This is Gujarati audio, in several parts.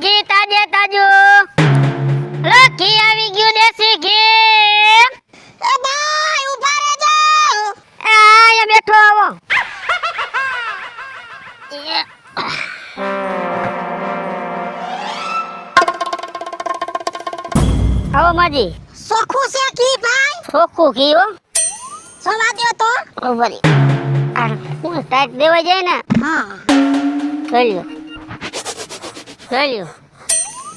ઘી તાજે તાજું. લો ઘી આવી ગયું દેશી ઘી. એ ભાઈ ઉભા રહેજો. એ આયા બેઠો આવો. આવો માજી. સોખું છે કી ભાઈ? ચોખ્ખું ઘી હો. સોવા દ્યો તો. બરી આ હું ટાઈટ દેવા જાય ને. હા ગળ્યો ગળ્યો.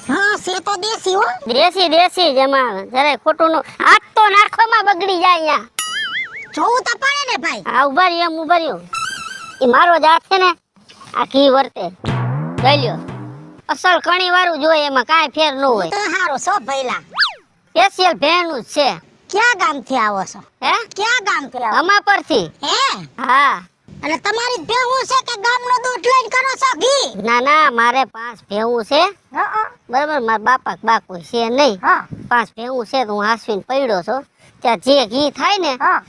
હા છે તો દેશી હો. દેશી દેશી જમા જરાય ખોટું નો. હાથ તો નાખવામાં બગડી જાય અહીંયા. જોવું તો પડે ને ભાઈ. આ ઉભા રહ્યો એમ ઉભા રહ્યો. એ મારો જ હાથ છે ને આ ઘી વર્તે. ગળ્યો અસલ કણી વાળું જોઈએ એમાં કાંઈ ફેર ન હોય. તો હારું સો ભઈલા. સ્પેશિયલ ભેણું જ છે. ક્યાં ગામથી આવો છો? હે ક્યાં ગામથી આવો? અમા પરથી. હે હા અને તમારી ભેહું છે કે ગામનું દૂધ લઈને કરો છો ઘી? ના ના મારે 5 ભેવું છે હા બરાબર. મારા બાપા બા કોઈ છે નહીં. હા 5 ભેવું છે તો હું હાસવીને પડ્યો છું. ત્યાં જે ઘી થાય ને હા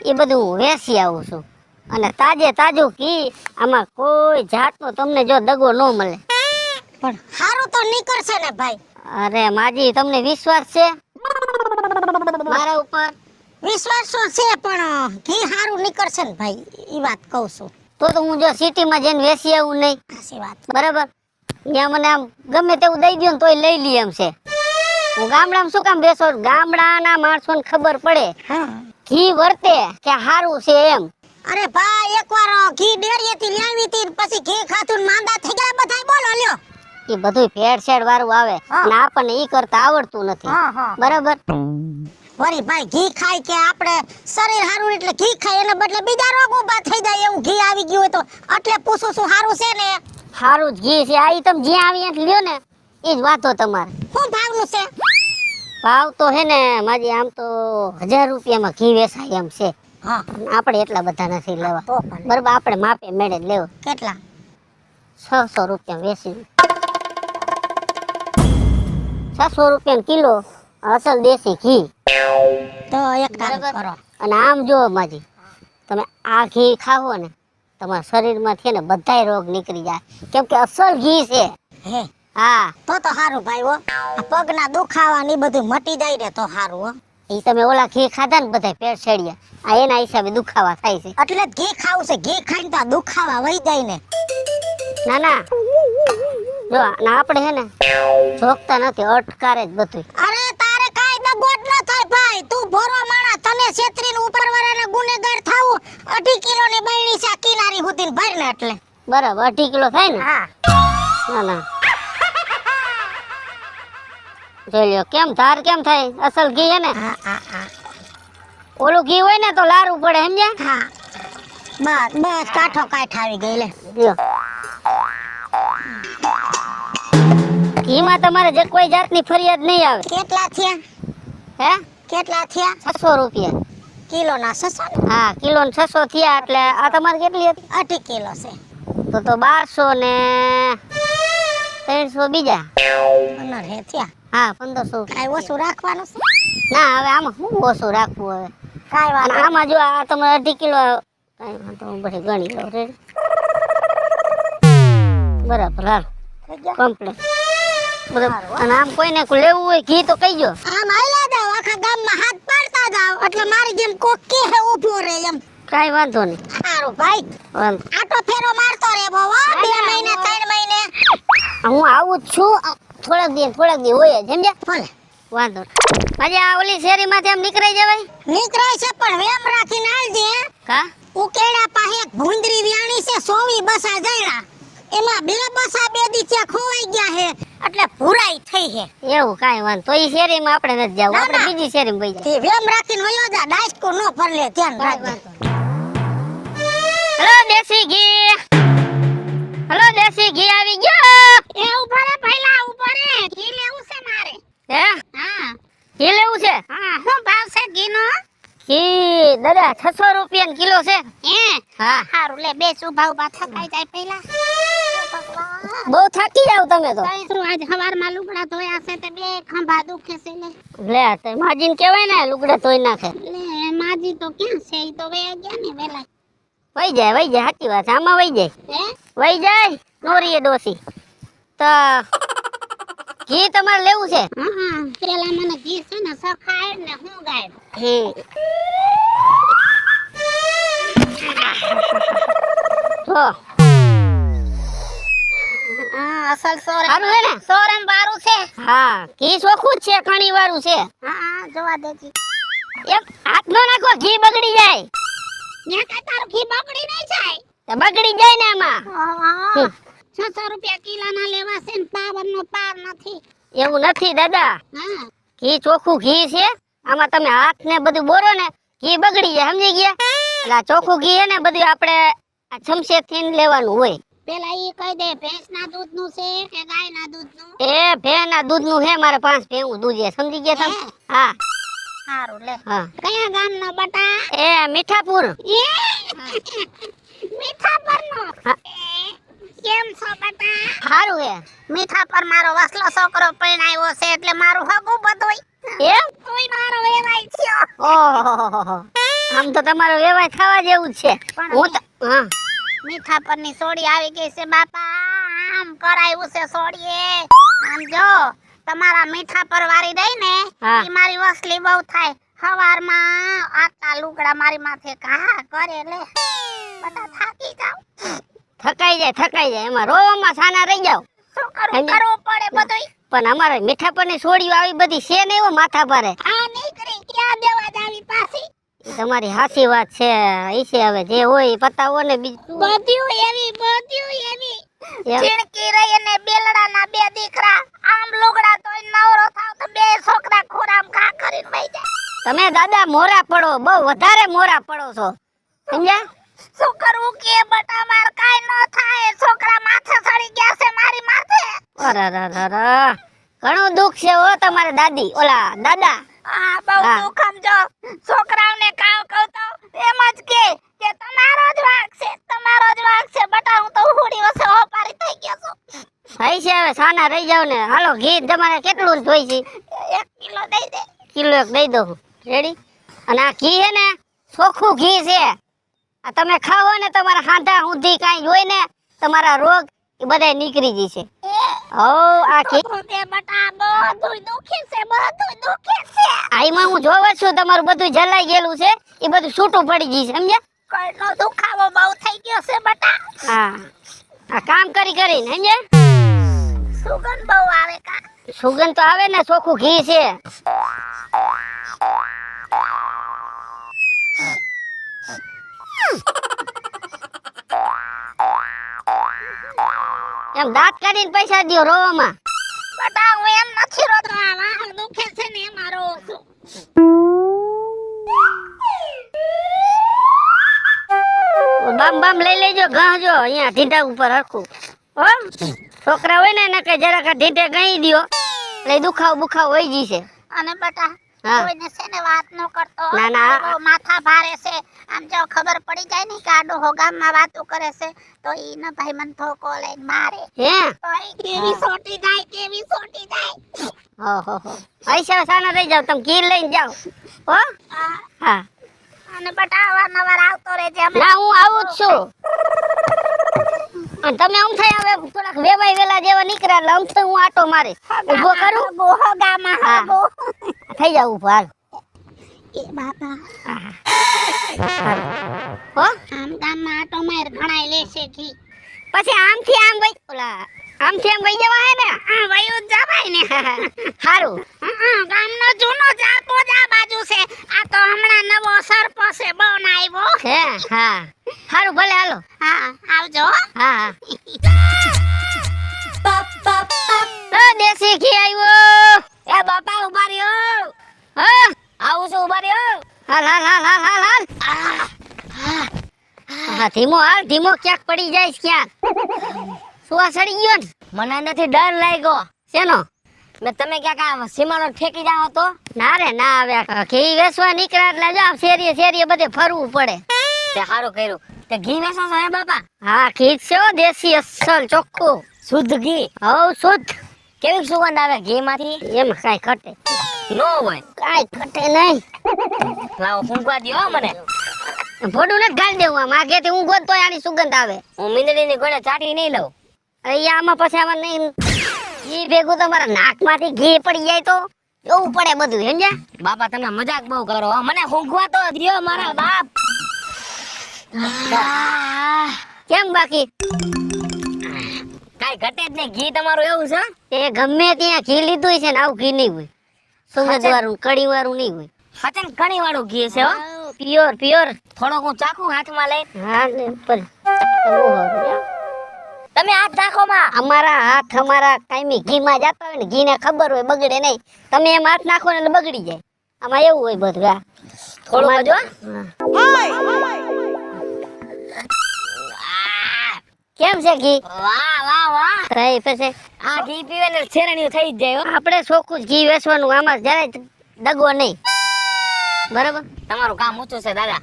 એ બધું હું વેચી આવું છું. અને તાજે તાજું ઘી આમાં કોઈ જાતનો તમને જો દગો ન મળે. પણ હારું તો નીકળશે ને ભાઈ. અરે માજી તમને વિશ્વાસ છે મારા ઉપર? વિશ્વાસ તો છે પણ ઘી હારું નીકળશે ને ભાઈ ઈ વાત કહું છું. તો હું જો સિટીમાં જઈને વેચી આવું નહીં સાચી વાત. બરાબર. ત્યાં મને આમ ગમે તેવું દઈ દો ને તોય લઈ લી એમ છે. હું ગામડામાં શું કામ બેસો? ગામડાના માણસોને ખબર પડે હા ઘી વર્તે કે હારું છે એમ. અરે ભાઈ એકવાર ઘી ડેરીએથી લાવી હતી પછી ઘી ખાધું ને માંદા થઈ ગયા બધાય. બોલો લ્યો. એ બધું ભેળસેળ વાળું આવે અને આપણને ઈ કરતા આવડતું નથી. બરાબર. વળી ભાઈ ઘી ખાય કે આપણે શરીર હારું એટલે ઘી ખાય એના બદલે બીજા રોગ ઊભા થઈ જાય એવું ઘી આવી ગયું હોય તો એટલે પૂછું છું હારું છે ને? હારું જ ઘી છે. આ ઈ તમે જ્યાં આવી ત્યાં લ્યો ને ઈ જ વાતો તમારે. શું ભાવનું છે? ભાવ તો હે ને માજી આમ તો 1000 રૂપિયામાં ઘી વેચાય એમ છે. હા આપણે એટલા બધા નથી લેવા. તો પણ બરાબર. આપણે માપે મેળે જ લેવો. કેટલા? 600 રૂપિયા વેચી. 600 રૂપિયા કિલો અસલ દેશી ઘી. તો એક કામ બરાબર. કરો. અને આમ જો માજી તમે આ ઘી ખાવો ને તમારા શરીરમાંથી ને બધાય રોગ નીકળી જાય કેમ કે અસલ ઘી છે. હે હા તો હારું ભાઈ હો. આ પગના દુખાવા ને ઈ બધું મટી જાય ને તો હારું હો. એ તમે ઓલા ઘી ખાધા ને બધાય પેટ છેડ્યા આ એના હિસાબે દુખાવા થાય છે. એટલે જ ઘી ખાવું છે. ઘી ખાઈને તો આ દુખાવા વહી જાય ને. ના ના જો ના આપણે હે ને જોગતા નથી અટકારે જ બધું. અરે તારે કાઈ દગોટ ન થાય ભાઈ. તું ભોરો માણા તને છેતરીને ઉપરવાળાને ગુનેગાર થાવું. 2.5 કિલો ની બૈણી છે કિનારી હુધીને ભર ને એટલે. બરાબર 2.5 કિલો થાય ને? હા ના ના જોઈ લ્યો કેમ ધાર કેમ થાય અસલ ઘી હે ને. હા હા હા ઓલું ઘી હોય ને તો લારવું પડે સમજ્યા. હા બસ બસ કાઠો કાઠ આવી ગઈ લે. લ્યો ઘીમાં તમારે જે કોઈ જાતની ફરિયાદ નહીં આવે. કેટલા થયા? હે કેટલા થયા? 600 રૂપિયા કિલો ના 600? હા કિલો ને 600 થયા. એટલે આ તમારે કેટલી હતી? 2.5 કિલો છે. તો 1200 ને 300 બીજા. 15 હે થયા. હા 1500. કાઈ ઓછું રાખવાનું છે? ના હવે આમાં શું ઓછું રાખવું હવે. કાઈ વાત અને આમાં જો આ તમારે 2.5 કિલો કાંઈ વાંધો હું બધી ગણી લઉં રે. બરાબર હાલ થઈ ગયા? કમ્પ્લીટ. બરાબર. અને આમ કોઈને લેવું હોય ઘી તો કહીજો. આમ આયલા જાવ આખા ગામમાં હાથ પાડતા જાવ એટલે મારી જેમ કોક કે હે ઊભો રહે એમ. કાંઈ વાંધો નહીં. સારું ભાઈ વાંધો. આટો ફેરો મારતો રે બાબો. 2 મહિને 3 મહિને હું આવું જ છું. થોડાક દી હોય જ સમજ્યા. ભલે વાંધો નહીં. આજે આ ઓલી શેરીમાંથી આમ નીકળી જવાય. નીકળાય છે પણ વેમ રાખીને આલજે. કા ઉકેડા પાસે એક ભૂંદરી વ્યાણી છે 100 બસા જઈડા. એમાં 2 બસા 2 દી ત્યાં ખોવાઈ ગયા હે એટલે ભૂરાઈ થઈ હે. એવું કાંઈ વાંધો. તો એ શેરીમાં આપણે નથી જવું. ના, આપણે ના. બીજી શેરીમાં વઈ જાય. તે વેમ રાખીને વયો જા. ડાયસ્કો નો ફરલે ધ્યાન રાખજે. હલો દેશી ઘી. હલો દેશી ઘી આવી ગયો. એ ઉભા રે પહેલા ઉભા રે. ઘી લેવું છે મારે. હે હા ઘી લેવું છે? હા શું ભાવ છે ઘીનો? ઘી દાદા 600 રૂપિયા કિલો છે. હે હા હારું લે બે ઉભા થકાઈ જાય પહેલા. બહુ થાકી જાવ તમે તો. આજ હવારમાં લુગડા ધોયા છે તે 2 ખંભા દુખે છે લે. લે તે માજીને કહેવાય ને લુગડા ધોઈ નાખે. લે માજી તો ક્યાં છે? ઈ તો વયા ગયા ને વેલા. વઈ જાય સાચી વાત છે. આમાં વઈ જાય હે વઈ જાય નોરીએ ડોસી તો ઘી તમારે લેવું છે? પેલા મને ઘી છે ને સખાય ને હું ગાય જો અસલ સોરમ સારું હે ને? સોરમ વાળું છે. હા ઘી ચોખ્ખું જ છે, ઘણી વાળું છે. જોવા દેજી. એક હાથ નો નાખો, ઘી બગડી જાય. ન્યા કા તારું ઘી બગડી નહીં જાય. તો બગડી જાય ને આમાં. 600 રૂપિયા કિલોના લેવા છે ને પાવરનો પાર નથી. એવું નથી દાદા, હા ઘી ચોખ્ખું ઘી છે. આમાં તમે હાથ ને બધું બોરો ને ઘી બગડી જાય, સમજી ગયા? એટલે આ ચોખ્ખું ઘી હે ને બધું આપણે આ ચમચે થી લેવાનું હોય. પેલા ઈ કહી દે ભેંસના દૂધનું છે કે ગાયના દૂધનું? એ ભેંના દૂધનું હે, મારે 5 ભેંનું દૂધ છે, સમજી ગયા તમે? હા સારું લે. હા. કયા ગામનો બટા? એ મીઠાપુર. મીઠાપરનો. હા. કેમ છો બટા? સારું હે. મીઠાપર મારો વસલો છોકરો પરણાવ્યો છે એટલે મારું હગું બધુંય. એમ? તોય મારો વેવાય થયો. ઓહો, આમ તો તમારો વેવાય થવા જેવું જ છે. હું તો હા મીઠાપરની સોડી આવી ગઈ છે બાપા. આમ કરાયું છે સોડીએ. આમ જો તમારા મીઠાપર વાળી રહી ને હા. ઈ મારી વસલી બહુ થાય. હવારમાં આટલા લુગડા મારી માથે ઘા કરે લે. બટા થાકી જાવ. થકાઈ જાય એમાં રોવામાં સાના રહી જાવ. શું કરવું પડે બધુંય. પણ અમારે મીઠાપરની સોડીઓ આવી બધી છે ને, એવો માથા પારે. આ નીકળી ક્યાં દેવા જાવી પાછી. તમારી હાચી વાત છે. ઈ છે હવે જે હોય ઈ પતાવો ને બીજું. બધું એવી એમ. ચીણકી રહી ને બેલડાના 2 દીકરા. આમ લુગડા તોય નવરો થાવ તો 2 છોકરા ખોરામ ઘા કરીને વઈ જાય. તમે દાદા મોરા પડો, બહુ વધારે મોરા પડો છો, સમજ્યા? શું કરવું કે બટા, માર કાઈ ન થાય. છોકરા માથે ચડી ગયા છે મારી માથે. અરરરર, ઘણું દુઃખ છે હો તમારે દાદી, ઓલા દાદા. આ બહુ હા. દુઃખ સમજો. છોકરાઓને કાવ કહું તો એમ જ કે તમારો જ વાંક છે બટા. હું તો હુડી વસે હોપારી થઈ ગયો છું. થઈ છે હવે, સાના રહી જાવ ને. હાલો, ઘી તમારે કેટલું જોઈ છે? 1 કિલો દઈ દે. કિલો એક દઈ દઉં. રેડી? અને આ ઘી હે ને ચોખ્ખું ઘી છે. આ તમે ખાવો ને તમારા હાંધા ઊંધી કાંઈ હોય ને તમારા રોગ એ બધા નીકળી જશે. હો આ ઘી તે બટા બધું દુખે છે. આઈમાં હું જોવ છું તમારું બધું જલાઈ ગયેલું છે, એ બધું છૂટું પડી જશે, સમજ્યા? કઈનો દુખાવો બહુ થઈ ગયો છે બટા. હા, આ કામ કરીને સમજ્યા? સુગંધ બહુ આવે કા. સુગંધ તો આવે ને, ચોખ્ખું ઘી છે. એમ દાંત કાઢીને પૈસા દ્યો રોવામાં. બટા હું એમ નથી રોતો. આ વાહ દુખે છે ને મારો. બામ બામ લઈ લેજો, ગહજો અહીંયા ઢીંઢા ઉપર હરખું. હો છોકરા હોય ને એને કઈ જરાક ઢીંઢે ગઈ દ્યો એટલે દુખાવ બુખાવ હોય જશે. અને બટા હા. કોઈને છે ને વાત ન કરતો. ના, ના. બહુ માથા ભારે છે. આમ જો ખબર પડી જાય ને કે આડો હો ગામમાં વાતો કરે છે તો ઈ ન ભાઈ મન ધોકો લઈને મારે. હે તો ઈ કેવી સોટી જાય. ઓહો પૈસા સાના રહી જાવ, તમે ઘી લઈને જાઓ. હો હા. હા અને બટા અવારનવાર આવતો રહેજે. અમે ના, હું આવું જ છું. અને તમે આમ થાય હવે થોડાક વેવાય વેલા જેવા નીકળ્યા એટલે આમ થાય હું આટો મારીશ. ઊભો કરું? ગોહો ગામમાં હા. ગો. થઈ જાવ ઊભો, હાલ. એ બાપા હો આમ ગામમાં આટો માર ઘણાય લેશે ઘી. પછી આમથી આમ વઈ ઓલા આમથી આમ વઈ જવા હે ને. આ વયું જ જવાય ને. હારું. ગામનો જૂનો જાતો જ આ બાજુ છે. આ તો હમણાં નવો સરપંચ બનાવ્યો. હે હા હારું, ભલે હાલો. હા આવજો. હા હા દેશી ઘી આવ્યો. એ બાપા ઉભા રહ્યો. હા આવું છું ઉભા રહ્યો. હાલ. હા ધીમો હાલ, ધીમો ક્યાંક પડી જાય ક્યાંક. સુવા સડી ગયો ને? મને નથી ડર લાગ્યો. શેનો? મેં તમે ક્યાંક આ સીમાડો ઠેકી જાઓ તો ના રે ના, આવે ઘી વેચવા નીકળ્યા એટલે જો શેરીએ બધે ફરવું પડે. તે સારું કર્યું. તે ઘી વેચો છો હે બાપા? હા ઘી છે હો, દેશી અસલ ચોખ્ખું શુદ્ધ ઘી. હવ શુદ્ધ. કેવી સુગંધ આવે ઘી માંથી? એમ કાંઈ ઘટે નો હોય. કાંઈ ઘટે નહીં. લાવો ફૂંકવા દ્યો મને. ભોડું ને ગાળ દેવું આમ, આગેથી હું ગોતતો આની સુગંધ આવે. હું મીંદડીની ગોળે ચાટી નહીં લઉં. અરે ઈ આમાં પછી આમાં નહીં ઘી ભેગું તમારા નાકમાંથી ઘી પડી જાય તો એવું પડે બધું સમજ્યા? બાપા તમે મજાક બહુ કરો હો. મને ઊંઘવા તો દ્યો મારા બાપ. કેમ બાકી કાઈ ઘટે જ નહીં. ઘી તમારું એવું છે? એ ગમે ત્યાં ઘી લીધું છે ને આવું ઘી નહીં હોય. સુગંધ વાળું કડી વાળું નહીં હોય. હચન ઘણી વાળું ઘી છે હો. Pure pure. થોડોક હું ચાખું હાથમાં લઈ. હા ને ઉપર ઓહો. તમે હાથ નાખો માં. અમારા હાથ અમારા કાયમી ઘીમાં જતા હોય ને ઘીને ખબર હોય બગડે નહીં. તમે એમ હાથ નાખો ને એટલે બગડી જાય. આમાં એવું હોય બધું. હા થોડું અમારે- જો. કેમ છે ઘી? વાહ વાહ વાહ. રહી પછી આ ઘી પીવે ને શેરણીયું થઈ જ જાય હો. આપણે ચોખ્ખું જ ઘી વેચવાનું આમાં જરાય દગો નહીં. બરાબર તમારું કામ ઊંચું છે દાદા.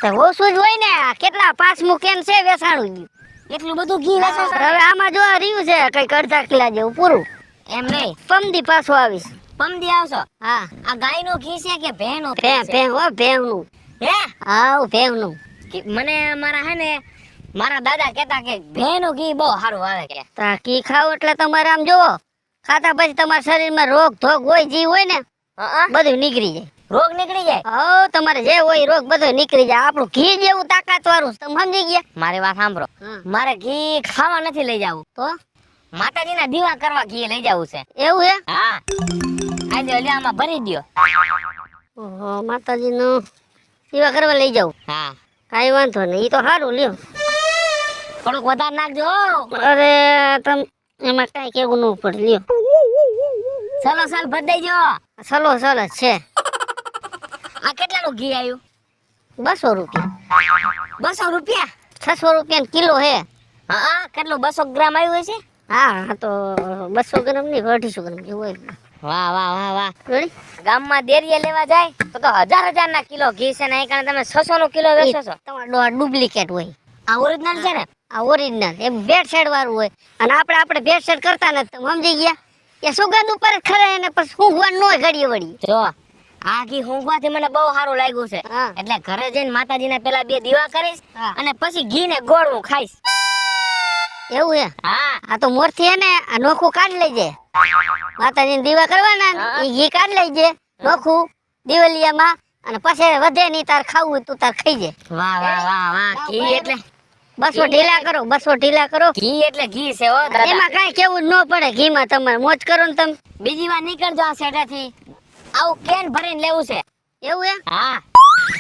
તો ઓછું જ હોય ને. આ કેટલા 5મું કેન છે વેચાણું ગયું. એટલું બધું ઘી વેચો છો? હવે આમાં જો રહ્યું છે કઈક અડધા કિલા જેવું પૂરું. એમ નહીં. પમદી પાછો આવીશ. પમદી આવશો. હા આ ગાયનું ઘી છે કે ભેંનું ઘી ભે છે? ભે હો ભેવનું. હે? હાવ ભેવનું. મને મારા હે ને મારા દાદા કહેતા કે ભેંનું ઘી બહુ સારું આવે કે. તા ઘી ખાવ એટલે તમારે આમ જોવો ખાતા પછી તમારા શરીરમાં રોગ ધોગ હોય જી હોય ને હા બધું નીકળી જાય. રોગ નીકળી જાય. હો તમારે જે હોય રોગ બધો નીકળી જાય. આપણું ઘી જેવું તાકાત વાળું છે. તમે સમજી ગયા? મારી વાત સાંભળો. હા. મારે ઘી ખાવા નથી લઈ જવું. તો માતાજીના દીવા કરવા ઘી લઈ જવું છે. એવું હે? હા આજે ઓલિયામાં ભરી દ્યો. ઓહો માતાજીનું સેવા કરવા લઈ જાવ. હા કાંઈ વાંધો નહીં. ઈ તો સારું લ્યો. થોડુંક વધારે નાખજો હો. અરે તમ એમાં કાંઈ કેવું ન પડે લ્યો. ચલો ચાલ ભરી દેજો. સલો સલ જ છે. આ કેટલાનું ઘી આવ્યું? 200 રૂપિયા. 200 રૂપિયા. 600 રૂપિયા કિલો હે. હા કેટલું 200 ગ્રામ આવ્યું હશે? હા તો 200 ગ્રામ નહીં 250 ગ્રામ જેવું હોય. વાહ વાહ વાહ વાહ. રેડી? ગામમાં દેરીએ લેવા જાય તો હજાર ના કિલો ઘી છે ને અહીં કારણે તમે 600 નો કિલો વેચો છો. તમારો ડુપ્લિકેટ હોય. આ ઓરિજિનલ છે ને? આ ઓરિજિનલ એ ભેળસેળ વાળું હોય. અને આપણે ભેળસેળ કરતા નથી. તમે સમજી ગયા? એ સુગંધ ઉપર જ ખરે એને પછી ઊંઘવાનું ન હોય ઘડીએ વળી. જો આ ઘી ઊંઘવાથી મને બહુ સારું લાગ્યું છે. હા. એટલે ઘરે જઈને માતાજીને પેલા 2 દીવા કરીશ હા. અને પછી ઘી ને ગોળ હું ખાઈશ. એવું હે? હા આ તો મોરથી હે ને આ નોખું કાઢી લેજે. માતાજીને દીવા કરવાના ને હા. ઈ ઘી કાઢી લેજે નોખું દિવાલિયામાં. અને પછી વધે નહીં તાર ખાવું હોય તું તાર ખાઈ જાય. વાહ વાહ વાહ વાહ. ઘી એટલે 200 ઢીલા કરો 200 ઢીલા કરો. ઘી એટલે ઘી છે હો દાદા. એમાં કાંઈ કેવું જ ન પડે. ઘીમાં તમારે મોજ કરો ને તમે. બીજી વાર નીકળજો આ સેટેથી. આવું કેન ભરીને લેવું છે. એવું હે? હા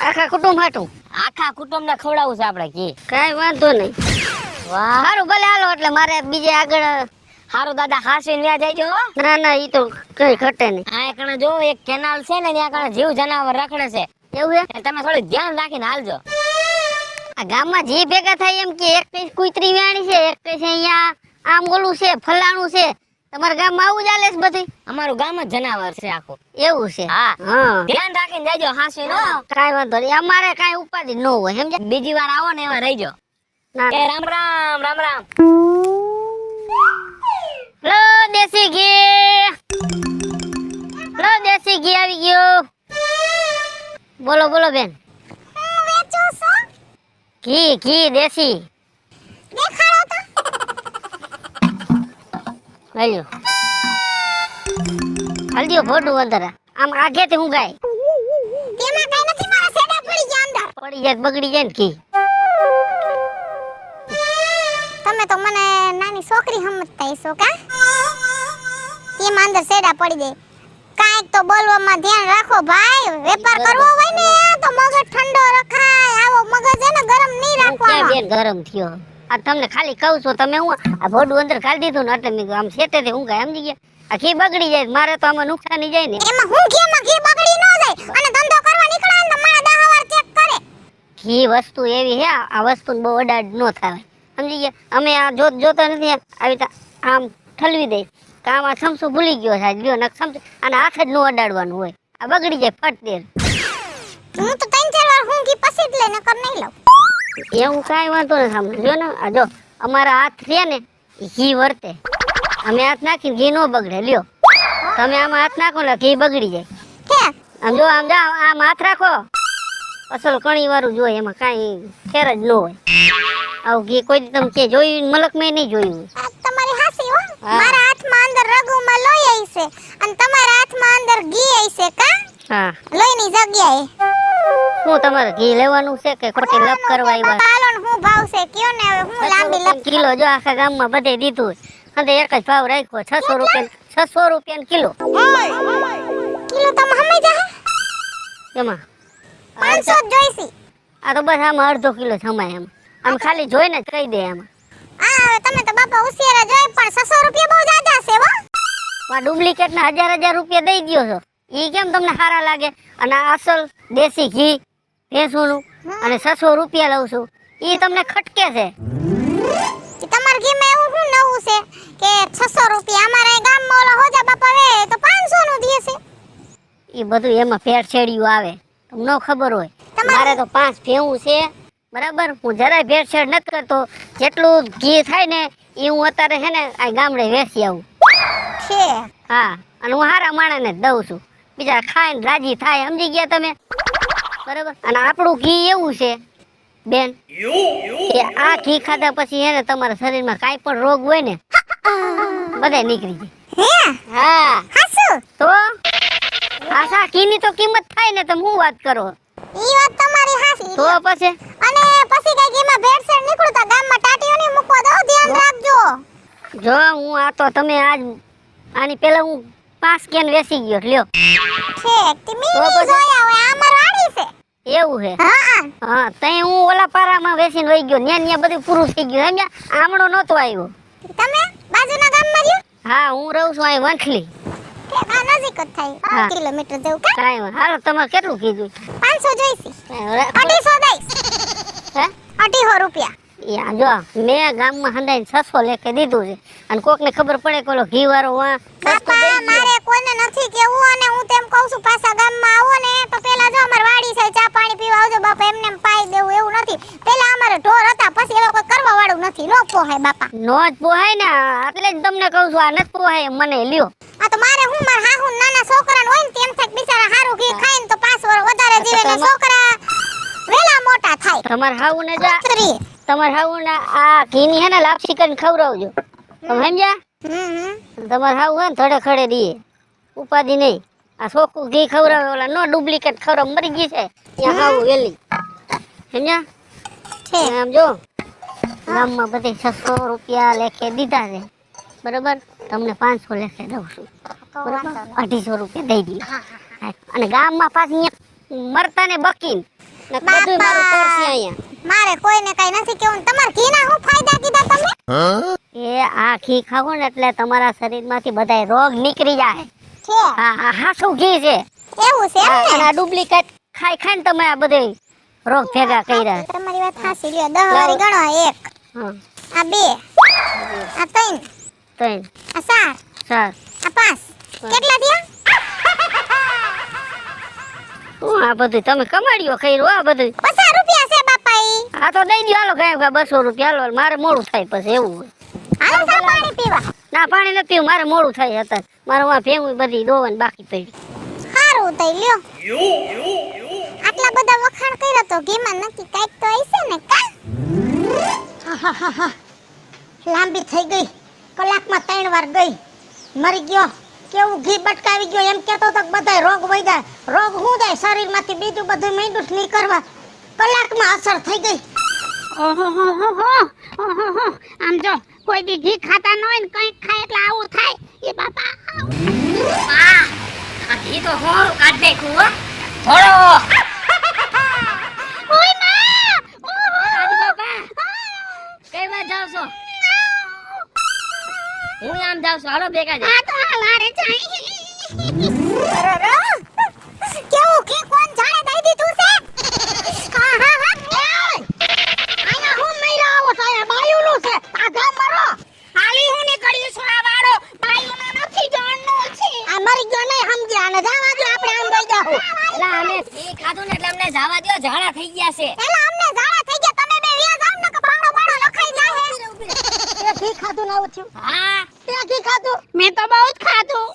આખા કુટુંબ હાટું? આખા કુટુંબને ખવડાવવું છે આપણે ઘી. કાંઈ વાંધો નહીં. વાહ સારું ભલે હાલો. એટલે મારે બીજે આગળ હારું દાદા હાસીને વ્યા જઈજો હો. ના ના ઈ તો કઈ ઘટે નહીં. આ એકણે જો એક કેનાલ છે ને ત્યાં કણે જીવ જનાવર રખડે છે. એવું હે? એટલે તમે થોડું ધ્યાન રાખીને હાલજો. આ ગામમાં જે ભેગા થાય એમ કે એક કઈ કુતરી વ્યાણી છે એક કઈ છે અહીંયા આમ ઓલું છે ફલાણું છે. તમારા ગામમાં આવું ચાલે છે બધું? અમારું ગામ જ જનાવર છે આખું. એવું છે? હા હા ધ્યાન રાખીને જજો હાસીને હો. કાંઈ વાંધો નહીં. અમારે કાંઈ ઉપાધિ ન હોય સમજે. બીજી વાર આવો ને એવા રહીજો. ના એ રામ રામ રામ રામ. લો દેશી ઘી. લો દેશી ઘી આવી ગયો. બોલો બોલો બેન. હું વેચો છો? ઘી ઘી દેશી. દેખાડો તો. હાલ્યો હાલ્યો ભોડું અંદર. આમ આગેથી હું ગાય તેમાં કઈ નથી મારા સેડા પડી ગયા અંદર. પડી જાય તો બગડી જાય ને ઘી. તમે તો મને નાની છોકરી સમજતા હશો કા? તેમાં અંદર સેડા પડી જાય. કાંઈક તો બોલવામાં ધ્યાન રાખો ભાઈ. વેપાર કરવો હોય ને તો મગજ ઠંડો રખાય. આવો મગજ છે ને ગરમ નહીં હું ક્યાં રાખવાનો. બેન ગરમ થયો? આ તમને ખાલી કહું છું. તમે હું આ ભોડું અંદર ખાલી દીધું ને એટલે મેં કીધું આમ સેટેથી હું ગાય સમજી ગયા? આ ઘી બગડી જાય મારે તો આમાં નુકસાની જાય ને. એમાં હું ઘીમાં ઘી બગડી ન જાય. અને ધંધો કરવા નીકળે ને તો મારા 10 વાર ચેક કરે. ઘી વસ્તુ એવી હે આ વસ્તુને બહુ અડાડ ન થાય સમજી ગયા? અમે આ જોતા નથી આવી રીતે આમ ઠલવી દઈ કે આમાં સમસું ભૂલી ગયો સાહેબ લ્યો ને સમસું અને હાથ જ ન અડાડવાનું હોય. આ બગડી જાય ફટ દેર. હું તો 3-4 વાર હું ઘી પછી જ લઈ નકર નહીં લઉં. એવું કાંઈ વાંધો નથી. સામે જો ને આ જો અમારા હાથ છે ને ઈ ઘી વર્તે. અમે હાથ નાખીને ઘી ન બગડે લ્યો. તમે આમાં હાથ નાખો ને ઘી બગડી જાય. હે આમ જો આમ જાઓ આમ હાથ રાખો અસલ કણી વાળું જોઈએ એમાં કાંઈ ફેર જ ન હોય. આવું ઘી કોઈ દી તમે કે જોયું મલક મેં નહીં જોયું. આ તમારી હાસી હો. હા. મારા હાથમાં અંદર રગ છે અને તમારા હાથમાં અંદર ઘી હશે કા હા લોહીની જગ્યાએ શું તમારે ઘી લેવાનું છે કે ખોટી લપ કરવા આવ્યા પાલો ને હું ભાવ છે કયો ને હવે હું લાંબી લપ કિલો જો આખા ગામમાં બધે દીધું અને એક જ ભાવ રાખ્યો 600 રૂપિયા કિલો કિલો તમે હમે જા એમાં 500 જ જોઈસી આ તો બસ આમાં અડધો કિલો જમાય એમ આમ ખાલી જોઈને જ કહી દે એમાં હવે તમે તો બાપા હોશિયાર જોઈ પણ 600 રૂપિયા બહુ જ્યાદા છે હો આ ડુપ્લિકેટ ના હજાર રૂપિયા દઈ દ્યો છો ઈ કેમ તમને સારા લાગે અને આ અસલ દેશી ઘી ભેંસુનું અને 600 રૂપિયા લઉં છું ઈ તમને ખટકે છે કે તમાર ઘીમાં એવું શું નવું છે કે 600 રૂપિયા અમારા ગામમાં ઓલા હોજા બાપા વે તો 500 નું દે છે ઈ બધું એમાં ભેળસેડિયું આવે તમને ન ખબર હોય મારે તો 5 ભેવું છે બરાબર હું જરાય ભેળસેળ નથી કરતો જેટલું ઘી થાય ને એ હું અત્યારે છે ને આ ગામડે વેચી આવું છે હા અને હું હારા માણસને જ દઉં છું બીજા ખાઈને રાજી થાય સમજી ગયા તમે બરાબર અને આપણું ઘી એવું છે બેન કે આ ઘી ખાધા પછી એને તમારા શરીરમાં કાંઈ પણ રોગ હોય ને બધે નીકળી જાય હે હા હાસુ તો આશા ઘીની તો કિંમત થાય ને તમે હું વાત કરો ઈ વાત તમારી હાસી તો પછી અને પછી કઈ ઘીમાં ભેળસેળ નીકળતા ગામમાં ટાટીઓ નહીં મૂકવા દો ધ્યાન રાખજો જો હું આ તો તમે આજ આની પહેલા હું 5 કેન વેચી ગયો લ્યો છે તીમી તો પછી? જોયા હોય આ મારવાડી છે એવું છે હા હા તઈ હું ઓલા પારામાં વેચીને વહી ગયો ન્યા બધું પૂરું થઈ ગયું સમજ્યા આમણો નહોતો આવ્યો તમે બાજુના ગામમાં રહ્યો હા હું રહું છું અહીં વંથલી કે આ નજીક જ થાય હા. 5 કિલોમીટર જેવું કા કાંઈ વાંધો. હાલો તમારે કેટલું કીધું 500 જોઈસી કાંઈ વાંધો. 250 દઈશ હે 250 રૂપિયા યા જો મેં ગામમાં હંડાઈને 600 લેખે દીધું છે અને કોકને ખબર પડે કે ઓલો ઘી વાળો વાં સસ્તું બાપા દઈ ગયો. મારે કોઈને નથી કેવું અને હું તેમ કહું છું પાછા ગામમાં આવો ને તો પેલા જો અમાર વાડી છે ચા પાણી પીવા આવજો બાપા એમને એમ પાઈ દેવું એવું નથી પેલા અમારે ઢોર હતા પછી એવા કોઈ કરવા વાળું નથી નો પોહાય બાપા નો જ પોહાય ને એટલે જ તમને કહું છું આ નથી પોહાય એમ મને લ્યો આ તો મારે હું માર હાહુ નાના છોકરાને હોય ને તેમ થાય કે બિચારા હારું ઘી ખાઈને તો 5 વર્ષ વધારે જીવે ને છોકરા વેલા મોટા થાય તમારે હાવું ને જા ત્રી તમારે હાવું ને આ ઘીની હે ને લાપસી કરીને ખવડાવજો તમે સમજ્યા તમારે હાવું હે ને ધડે ખડે દીએ ઉપાધિ નહીં આ ચોખ્ખું ઘી ખવડાવે ઓલા નો ડુપ્લિકેટ ખવડાવ મરી ગઈ છે ત્યાં હાવું વેલી સમજ્યા છે આમ જો ગામમાં બધે 600 રૂપિયા લેખે દીધા છે બરોબર તમને 500 લેખે દઉં છું બરોબર 250 રૂપિયા દઈ દી અને ગામમાં પાછી અહીંયા મરતા ને બકીન ને બધું મારું કરશે અહીંયા મારે કોઈને કઈ નથી કેવું તમાર ઘીના હું ફાયદા કીધા તમે એ આ ઘી ખાવો ને એટલે તમારા શરીરમાંથી બધાય રોગ નીકળી જાય છે હા હા હાસું ઘી છે એવું છે હા, એમ અને ને આ ડુપ્લિકેટ ખાઈ ખાઈને તમે આ બધે રોગ ભેગા કર્યા છે. તમારી વાત હાસી લ્યો 10 વારી ગણો 1 હા આ 2 આ 3 ત્રણ આ 4 ચાર આ 5 કેટલા થયા શું આ બધું તમે કમાડ્યો કર્યું આ બધું 50 રૂપિયા છે બાપા ઈ આ તો દઈ દો હાલો કાંઈ 200 રૂપિયા હાલો મારે મોડું થાય પછી એવું હોય હાલો સા પાણી પીવા ના પાણી નથી પીવું મારે મોડું થાય અત્યારે મારે વાં ભેગું બધી દોવાની બાકી પડી હારું તઈ લ્યો આટલા બધા વખાણ કર્યા તો ઘીમાં નક્કી કાઈક તો હશે ને કા લાંબી થઈ ગઈ કલાકમાં 3 વાર ગઈ મરી ગયો કેવું ઘી બટકાવી ગયો એમ કેતો તો બધાય રોગ વઈ જાય રોગ હું જાય શરીરમાંથી બીજું બધું મીંડું નહીં કરવા કલાકમાં અસર થઈ ગઈ આમ જો કોઈ દી ઘી ખાતા ન હોય ને કંઈક ખાય એટલે આવું થાય એ બાપા આ ઘી તો હોરું કાઢ નાખ્યું હો થોડો ઓય માં રાજુ બાપા કઈ વાત જાવ છો હું આમ જાવ છું હાલો ભેગા જાય આ તો હાલારે જાય કેવું ઘી કોણ જાણે દઈ દીધું છે આયા હું મૈરા આવો છો આ બાયુનું છે આ ગામ મરો હાલી હું નીકળ્યું છું આ વાળો બાયુનો નથી જાણનો છે આ મરી ગયો નહીં સમજ્યા અને જાવા દો આપણે આમ દઈ જાવ એટલે અમે ઘી ખાધું ને એટલે અમને જવા દ્યો ઝાડા થઈ ગયા છે એલા અમને ઝાડા થઈ ગયા તમે બે વ્યા જાવ ને કે બાણો બાણો લખાઈ જાય તે ઘી ખાધું ના થયું હા તે ઘી ખાધું મેં તો બહુ જ ખાધું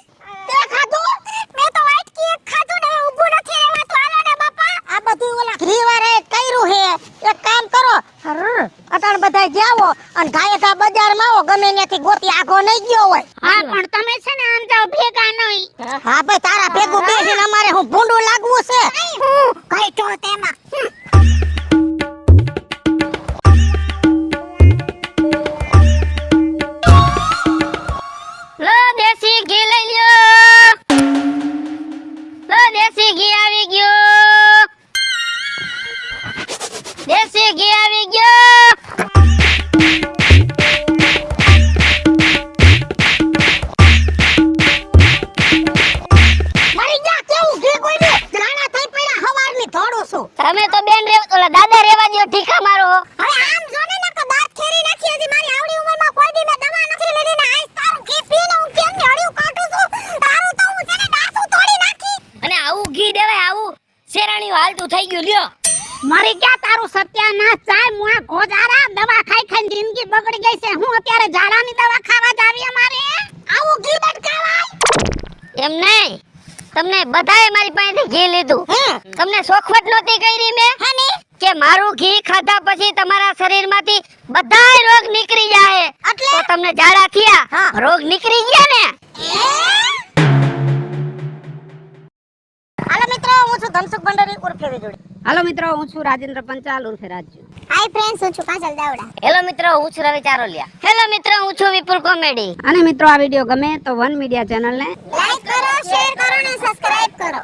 તે ખાધું મેં તો વાટકી એક ખાધું ને ઊભું નથી રહેવા તો આલો ને બાપા આ બધું ઓલા ઘી વાળાએ કર્યું હે એક કામ કરો અટાણ બધાય જાવો અને ગાયકા બજારમાં કમાવો ગમે ત્યાંથી ગોતી આઘો નહીં ગયો હોય. હા પણ તમે છે ને આમ જાવ ભેગા નહીં. હા ભાઈ તારા ભેગું બેસીને અમારે હું ભૂંડું લાગવું છે. કઈ તો તેમાં લો દેશી ઘી લઈ લ્યો. લો દેશી ઘી આવી ગયું. દેશી ઘી આવી ગયું. મરી જા કેવું ઘી કોઈને જાણા થઈ પડ્યા હવારની ધોડું છું. તમે તો બેન ઓલા દાદા રેવા દ્યો ઠીકા મારો. હવે આમ જો ને નકર દાંત ખેરી નાખી. હજી મારી આવડી ઉંમરમાં કોઈ દી મેં દવા નથી લીધી ને આજ તારું ઘી પીને હું કેમ હળિયું કાઢું છું. તારું તો હું છે ને ડાસું તોડી નાખી. અને આવું ઘી દેવાય, આવું શેરાણી હાલતું થઈ ગયું લ્યો. મરી ગયા તારું સત્યાનાશ જાય. મુઆ ગોજારા દવા ખાઈ ખાઈને જિંદગી બગડી ગઈ છે. હું અત્યારે ઝાડાની દવા ખાવા જ આવી અમારે. આવું ઘી બટકાવાય. એમ નહીં, તમને બધાએ મારી પાસેથી ઘી લીધું. તમને શોખવટ નહોતી કરી મેં કે મારું ઘી ખાધા પછી તમારા શરીરમાંથી બધાય રોગ નીકળી જાય. તો તમને ઝાડા થયા, રોગ નીકળી ગયા ને. હાલો મિત્રો હું છું ધનસુખ ભંડારી ઉર્ફે વીજળી. હાલો મિત્રો, હું છું રાજેન્દ્ર પંચાલ ઉર્ફે રાજુ. હાય ફ્રેન્ડ્સ હું છું કાજલ દાવડા. હેલો મિત્રો, હું છું રવિ ચારોલિયા. હેલો મિત્રો, હું છું વિપુલ કોમેડી. અને મિત્રો આ વિડીયો ગમે તો વન મીડિયા ચેનલને લાઈક કરો, શેર કરો અને સબસ્ક્રાઇબ કરો.